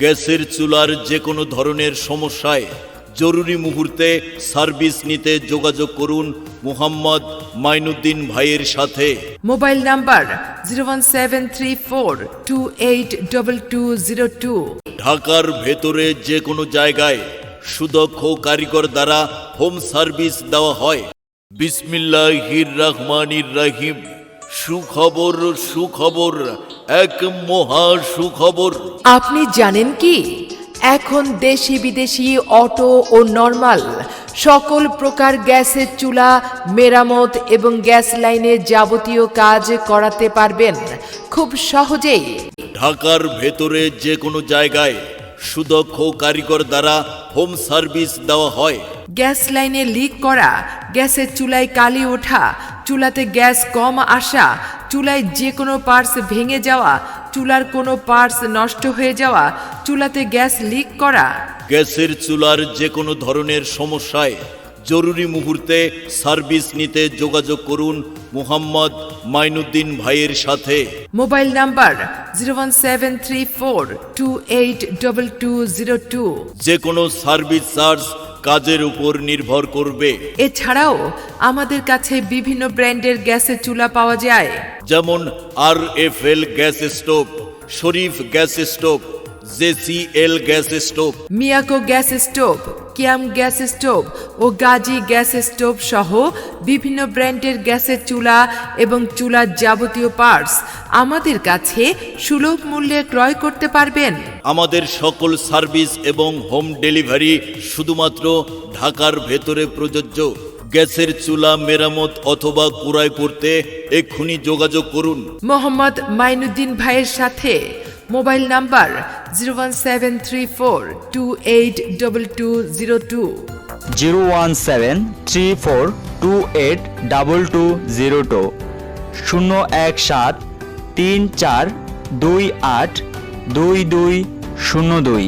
গ্যাসের চুলার যে কোনো ধরনের সমস্যায় জরুরি মুহূর্তে সার্ভিস নিতে যোগাযোগ করুন মোহাম্মদ মাইনুদ্দিন ভাইয়ের সাথে। Mobile number 01734282202। ঢাকার ভেতরে যে কোনো জায়গায় সুদক্ষ কারিগর দ্বারা হোম সার্ভিস দেওয়া হয়। বিসমিল্লাহির রহমানির রহিম। সুখবর, সুখবর, এক মহা সুখবর। আপনি জানেন কি, এখন দেশি বিদেশি অটো ও নরমাল সকল প্রকার গ্যাসের চুলা মেরামত এবং গ্যাস লাইনের যাবতীয় কাজ করাতে পারবেন খুব সহজেই। ঢাকার ভেতরে যে কোনো জায়গায় সুদক্ষ কারিগর দ্বারা হোম সার্ভিস দেওয়া হয়। গ্যাস লাইনে লিক করা, গ্যাসের চুলায় কালি ওঠা, চুলাতে গ্যাস কম আসা, চুলায় যে কোনো পার্টস ভেঙে যাওয়া, চুলার কোনো পার্টস নষ্ট হয়ে যাওয়া, চুলাতে গ্যাস লিক করা। গ্যাসের চুলার যে কোনো ধরনের সমস্যায় জরুরি মুহূর্তে সার্ভিস নিতে যোগাযোগ করুন মোহাম্মদ মাইনুদ্দিন ভাইয়ের সাথে। Mobile number 01734282202। যে কোনো সার্ভিস চার্জ কাজের উপর নির্ভর করবে। এছাড়াও আমাদের কাছে বিভিন্ন ব্র্যান্ডের গ্যাসের চুলা পাওয়া যায়, যেমন RFL gas stove, Sharif gas stove, JCL gas stove, Miyako gas stove, Kiam gas stove ও গাজি গ্যাস স্টোভ সহ বিভিন্ন ব্র্যান্ডের গ্যাসের চুলা এবং চুলার যাবতীয় পার্টস আমাদের কাছে সুলভ মূল্যে ক্রয় করতে পারবেন। আমাদের সকল সার্ভিস এবং হোম ডেলিভারি শুধুমাত্র ঢাকার ভেতরে প্রযোজ্য। গ্যাসের চুলা মেরামত অথবা ক্রয় করতে এক্ষুনি যোগাযোগ করুন মোহাম্মদ মাইনুদ্দিন ভাইয়ের সাথে। Mobile number 01734282202। 01734282202। 01734282202।